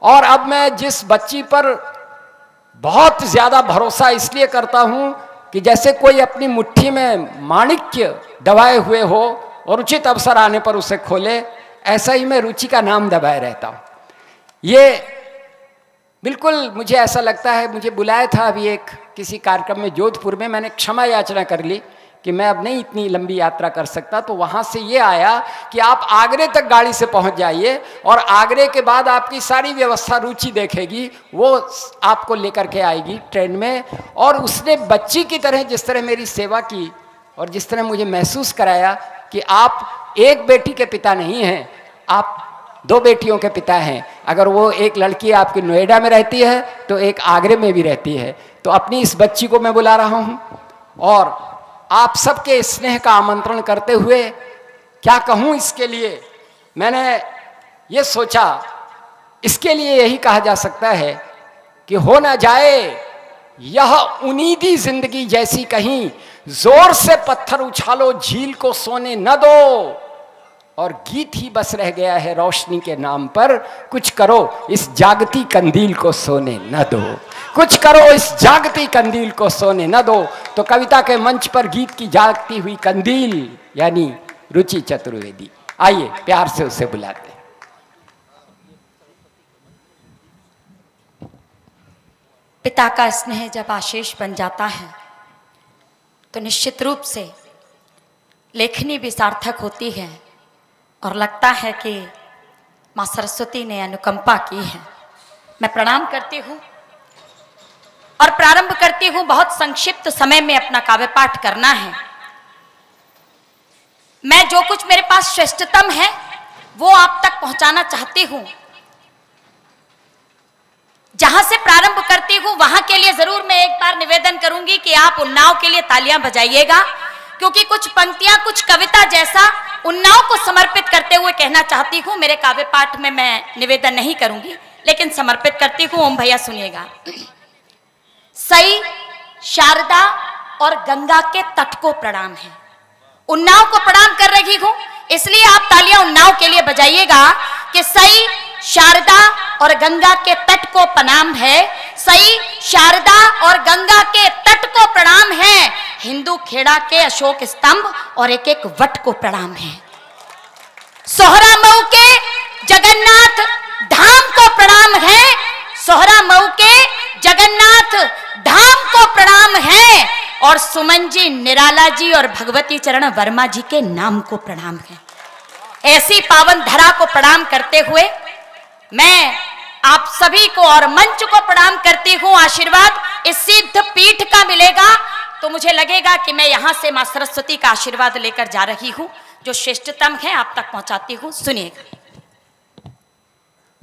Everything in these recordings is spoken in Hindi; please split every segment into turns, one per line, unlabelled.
और अब मैं जिस बच्ची पर बहुत ज्यादा भरोसा इसलिए करता हूं कि जैसे कोई अपनी मुट्ठी में माणिक्य दबाए हुए हो और उचित अवसर आने पर उसे खोले, ऐसा ही मैं रुचि का नाम दबाए रहता हूं। ये बिल्कुल मुझे ऐसा लगता है, मुझे बुलाया था अभी एक किसी कार्यक्रम में जोधपुर में, मैंने क्षमा याचना कर ली कि मैं अब नहीं इतनी लंबी यात्रा कर सकता, तो वहाँ से ये आया कि आप आगरे तक गाड़ी से पहुँच जाइए और आगरे के बाद आपकी सारी व्यवस्था रुचि देखेगी, वो आपको लेकर के आएगी ट्रेन में। और उसने बच्ची की तरह जिस तरह मेरी सेवा की और जिस तरह मुझे महसूस कराया कि आप एक बेटी के पिता नहीं हैं, आप 2 बेटियों के पिता हैं। अगर वो एक लड़की आपकी नोएडा में रहती है तो एक आगरे में भी रहती है। तो अपनी इस बच्ची को मैं बुला रहा हूँ और आप सबके स्नेह का आमंत्रण करते हुए क्या कहूँ, इसके लिए मैंने ये सोचा, इसके लिए यही कहा जा सकता है कि हो ना जाए यह उनीदी जिंदगी जैसी कहीं, जोर से पत्थर उछालो झील को सोने न दो, और गीत ही बस रह गया है रोशनी के नाम पर, कुछ करो इस जागती कंदील को सोने न दो, कुछ करो इस जागती कंदील को सोने न दो। तो कविता के मंच पर गीत की जागती हुई कंदील यानी रुचि चतुर्वेदी, आइए प्यार से उसे बुलाते हैं।
पिता का स्नेह जब आशीष बन जाता है तो निश्चित रूप से लेखनी भी सार्थक होती है और लगता है कि माँ सरस्वती ने अनुकंपा की है। मैं प्रणाम करती हूँ और प्रारंभ करती हूँ। बहुत संक्षिप्त समय में अपना काव्य पाठ करना है। मैं जो कुछ मेरे पास श्रेष्ठतम है वो आप तक पहुंचाना चाहती हूँ। जहां से प्रारंभ करती हूँ वहां के लिए जरूर मैं एक बार निवेदन करूंगी कि आप उन्नाव के लिए तालियां बजाइएगा, क्योंकि कुछ पंक्तियां कुछ कविता जैसा उन्नाव को समर्पित करते हुए कहना चाहती हूँ। मेरे काव्य पाठ में मैं निवेदन नहीं करूंगी लेकिन समर्पित करती हूँ। ओम भैया सुनिएगा। सई, शारदा और गंगा के तट को प्रणाम है। उन्नाव को प्रणाम कर रही हूं, इसलिए आप तालियां उन्नाव के लिए बजाइएगा कि सई, शारदा और गंगा के तट को प्रणाम है। सई, शारदा और गंगा के तट को प्रणाम है। हिंदू खेड़ा के अशोक स्तंभ और एक एक वट को प्रणाम है। सोहरा मऊ के जगन्नाथ धाम को प्रणाम है। सोहरा मऊ के जगन्नाथ धाम को प्रणाम है। और सुमन जी, निराला जी और भगवती चरण वर्मा जी के नाम को प्रणाम है। ऐसी पावन धरा को प्रणाम करते हुए मैं आप सभी को और मंच को प्रणाम करती हूँ। आशीर्वाद इस सिद्ध पीठ का मिलेगा तो मुझे लगेगा कि मैं यहां से मां सरस्वती का आशीर्वाद लेकर जा रही हूं। जो श्रेष्ठतम है आप तक पहुंचाती हूं, सुनिएगा।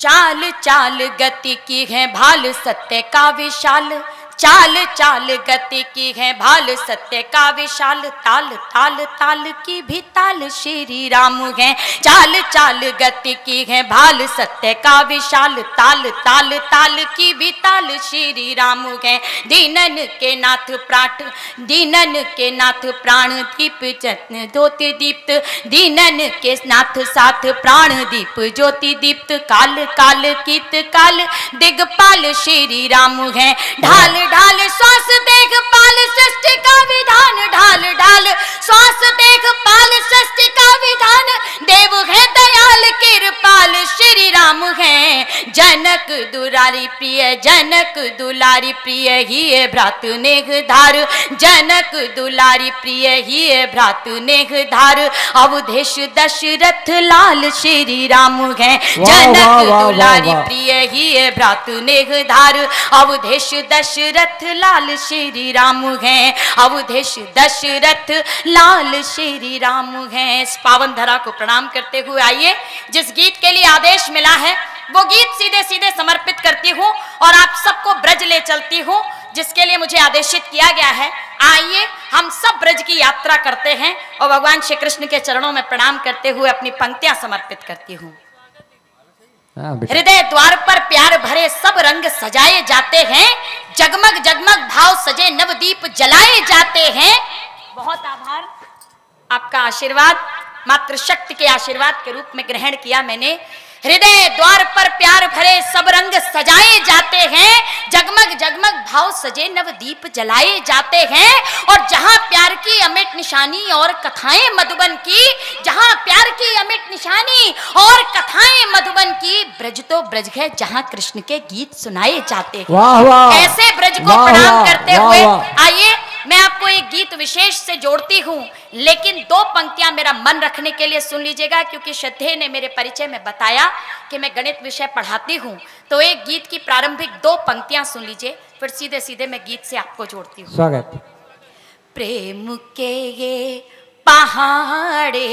चाल चाल गति की है भाल सत्य का विशाल, चाल चाल गति की है भाल सत्य का विशाल, ताल ताल ताल की भी ताल श्री राम है। चाल चाल गति की है भाल सत्य का विशाल, ताल ताल ताल की भी ताल श्री राम है। दीनन के नाथ प्राण, दीनन के नाथ प्राण दीप जत्न ज्योति दीप्त, दीनन के नाथ साथ प्राण दीप ज्योति दीप्त, काल काल कीत काल दिगपाल श्री राम है। ढाल ढाल श्वास देख पाल सृष्टि का विधान, ढाल ढाल श्वास देख पाल सृष्टि का विधान, देव है दयाल कृपाल श्री राम है। जनक दुलारी प्रिय, जनक दुलारी प्रिय ही है भ्रात नेह धार, जनक दुलारी प्रिय ही है भ्रात नेह धार। अवधेश दशरथ लाल श्री राम है। जनक दुलारी प्रिय ही है भ्रात नेह धार, अवधेश दशरथ लाल श्री राम है। अवधेश दशरथ लाल श्री राम है। इस पावन धरा को प्रणाम करते हुए आइए, जिस गीत के लिए आदेश मिला है वो गीत सीधे सीधे समर्पित करती हूँ और आप सबको ब्रज ले चलती हूँ, जिसके लिए मुझे आदेशित किया गया है। आइए हम सब ब्रज की यात्रा करते हैं और भगवान श्री कृष्ण के चरणों में प्रणाम करते हुए अपनी पंक्तियां समर्पित करती हूँ। हृदय द्वार पर प्यार भरे सब रंग सजाए जाते हैं, जगमग जगमग भाव सजे नवदीप जलाए जाते हैं। बहुत आभार, आपका आशीर्वाद मातृशक्ति के आशीर्वाद के रूप में ग्रहण किया मैंने। हृदय द्वार पर प्यार भरे सब रंग रंग सजाए जाते हैं, जगमग जगमग भाव सजे नवदीप जलाए जाते हैं। और जहां प्यार की अमिट निशानी और कथाएं मधुबन की, जहां प्यार की अमिट निशानी और कथाएं मधुबन की, ब्रज तो ब्रज है जहां कृष्ण के गीत सुनाए जाते हैं।
वाह वाह,
ऐसे ब्रज को प्रणाम करते हुए आइए मैं आपको एक गीत विशेष से जोड़ती हूँ, लेकिन दो पंक्तियां मेरा मन रखने के लिए सुन लीजिएगा, क्योंकि श्रद्धेय ने मेरे परिचय में बताया कि मैं गणित विषय पढ़ाती हूँ। तो एक गीत की प्रारंभिक दो पंक्तियां सुन लीजिए, फिर सीधे सीधे मैं गीत से आपको जोड़ती हूँ।
स्वागत।
प्रेम के ये पहाड़े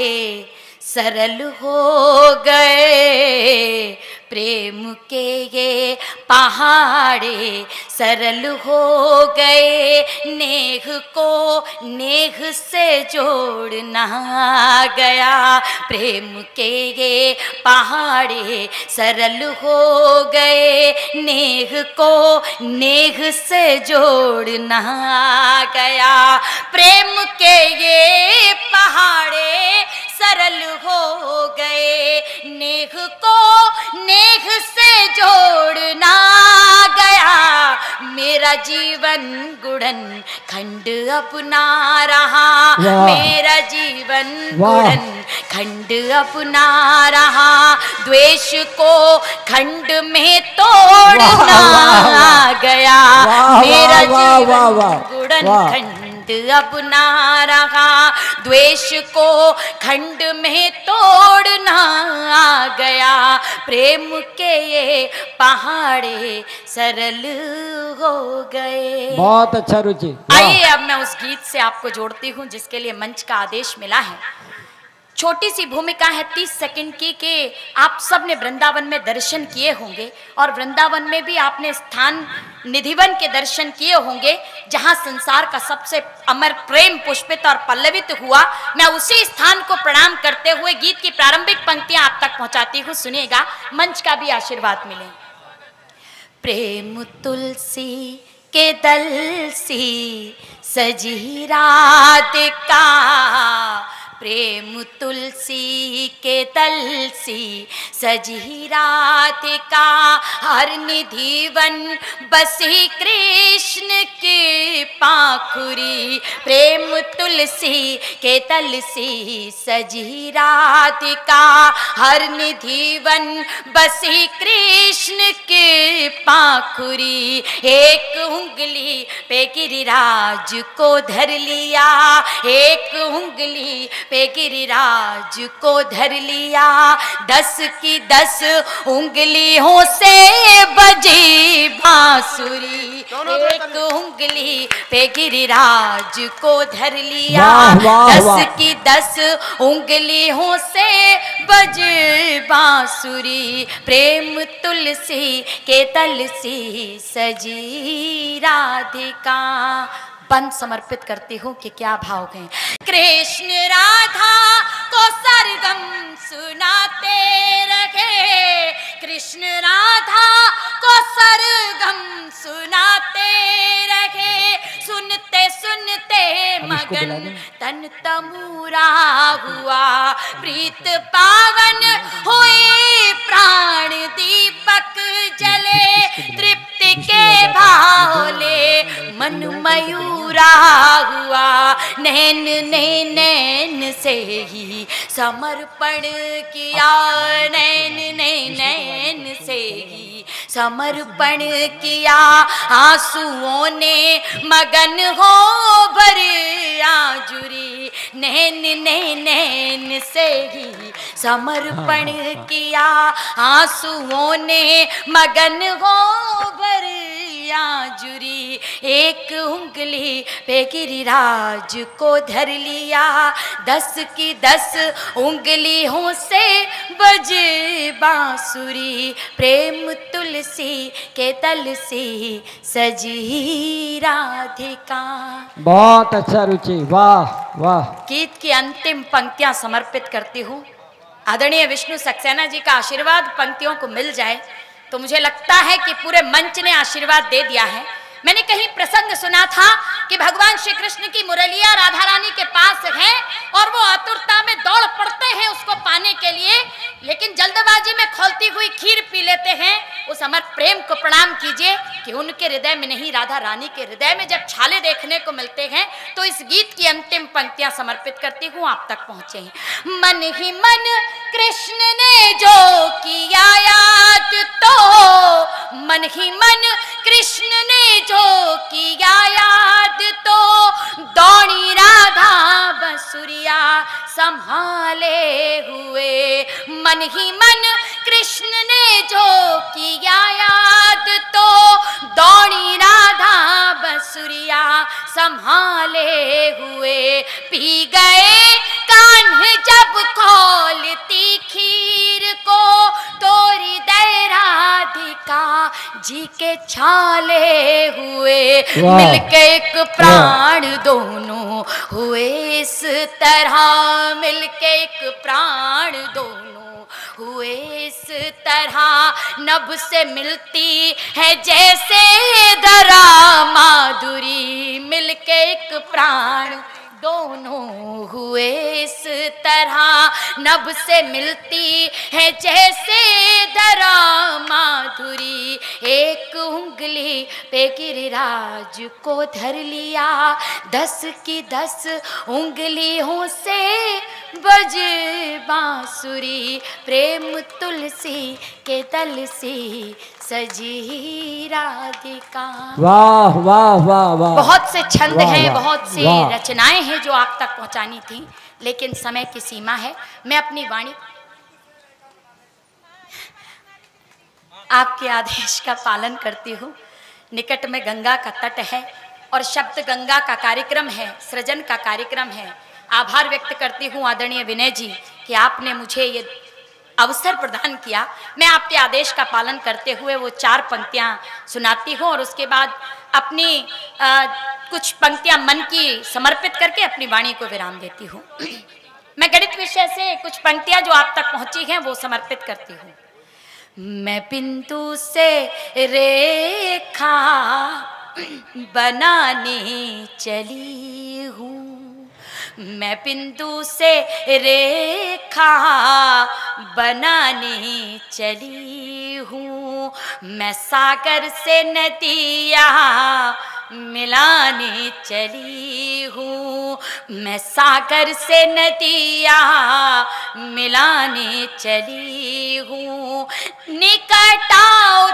सरल हो गए, प्रेम के ये पहाड़े सरल हो गए, नेह को नेह से जोड़ना गया। प्रेम के ये पहाड़े सरल हो गए, नेह को नेह से जोड़ना गया। प्रेम के ये पहाड़े सरल हो गए, नेह को नेह से जोड़ना गया। मेरा जीवन गुड़न खंड अपना रहा, मेरा जीवन गुड़न खंड अपना रहा। द्वेष को खंड में तोड़ना गया, मेरा जीवन गुड़न खंड अपना रहा। द्वेष को खंड में तोड़ना गया, प्रेम के ये पहाड़े सरल हो गए।
बहुत अच्छा रुचि।
आइए अब मैं उस गीत से आपको जोड़ती हूँ जिसके लिए मंच का आदेश मिला है। छोटी सी भूमिका है 30 सेकंड की कि आप सब ने वृंदावन में दर्शन किए होंगे, और वृंदावन में भी आपने स्थान निधिवन के दर्शन किए होंगे जहां संसार का सबसे अमर प्रेम पुष्पित और पल्लवित हुआ। मैं उसी स्थान को प्रणाम करते हुए गीत की प्रारंभिक पंक्तियां आप तक पहुंचाती हूँ, सुनिएगा, मंच का भी आशीर्वाद मिले। प्रेम तुलसी के दल सी सजी राधिका, प्रेम तुलसी के तल सी सजी राधिका। हर निधिवन बसी कृष्ण की पाखुरी, प्रेम तुलसी के तल सी सजी राधिका। हर निधिवन बसी कृष्ण की पाखुरी, एक उंगली पे गिरिराज को धर लिया, एक उंगली पे गिरिराज को धर लिया। 10 की 10 उंगलियों से बजी बांसुरी, एक उंगली पे गिरिराज को धर लिया। 10 की 10 उंगलियों से बजी बांसुरी, प्रेम तुलसी के तल सी सजी राधिका। बंद समर्पित करती हूँ कि क्या भाव गए। कृष्ण राधा को सरगम सुनाते रहे, कृष्ण राधा को सरगम सुनाते रहे। सुनते सुनते मगन तन तमूरा हुआ, प्रीत पावन हुई प्राण दीपक जले। तृप्ति के भावले मन मयूरा हुआ, नैन ने नैन से ही समर्पण किया, नैन ने नैन से ही समर्पण किया। आंसुओं ने मगन हो भरी आजुरी, नैन ने नैन से ही समर्पण किया। आंसुओं ने मगन हो भरी आजुरी, एक उंगली पे गिरिराज को धर लिया। 10 की 10 उंगलियों से बजे बांसुरी, प्रेम तुलसी के तल से सजी राधिका।
बहुत अच्छा रुचि, वाह वाह।
गीत की अंतिम पंक्तियां समर्पित करती हूँ। आदरणीय विष्णु सक्सेना जी का आशीर्वाद पंक्तियों को मिल जाए तो मुझे लगता है कि पूरे मंच ने आशीर्वाद दे दिया है। मैंने कहीं प्रसंग सुना था कि भगवान श्री कृष्ण की मुरलिया राधा रानी के पास है और वो आतुरता में दौड़ पड़ते हैं उसको पाने के लिए, लेकिन जल्दबाजी में खौलती हुई खीर पी लेते हैं। उस अमर प्रेम को प्रणाम कीजिए कि उनके हृदय में नहीं, राधा रानी के हृदय में जब छाले देखने को मिलते हैं तो इस गीत की अंतिम पंक्तियां समर्पित करती हूँ, आप तक पहुंचे हैं। मन ही मन कृष्ण ने जो किया याद, तो मन ही मन कृष्ण ने जो किया याद, तो दौड़ी राधा बंसुरिया संभाले हुए। मन ही मन कृष्ण ने जो किया याद, तो दौड़ी राधा बंसुरिया संभाले हुए। पी गए कान्ह जब खौलती खीर को, तोरी दे राधिका जी के छाले हुए। मिलके एक प्राण दोनों हुए इस तरह, मिलके एक प्राण दोनों हुए इस तरह। नभ से मिलती है जैसे धरा माधुरी, मिलके एक प्राण दोनों हुए इस तरह। नभ से मिलती है जैसे धरा माधुरी। एक उंगली पे गिरिराज को धर लिया, 10 की 10 उंगलियों से बज बांसुरी। प्रेम तुलसी के दल से सजी राधिका।
वाह वाह वाह वाह।
बहुत से छंद
वाह,
हैं,
वाह,
बहुत सी
वाह।
रचनाएं हैं जो आप तक पहुंचानी थी, लेकिन समय की सीमा है। मैं अपनी वाणी आपके आदेश का पालन करती हूँ। निकट में गंगा का तट है और शब्द गंगा का कार्यक्रम है, सृजन का कार्यक्रम है। आभार व्यक्त करती हूँ आदरणीय विनय जी कि आपने मुझे ये अवसर प्रदान किया। मैं आपके आदेश का पालन करते हुए वो 4 पंक्तियां सुनाती हूँ और उसके बाद अपनी कुछ पंक्तियां मन की समर्पित करके अपनी वाणी को विराम देती हूँ। मैं गणित विषय से कुछ पंक्तियां जो आप तक पहुंची हैं वो समर्पित करती हूँ। मैं बिंदु से रेखा बनाने चली हूँ, मैं बिंदु से रेखा बनाने चली हूँ। मैं सागर से नदिया मिलाने चली हूँ, मैं सागर से नदिया मिलाने चली हूँ। निकट आओ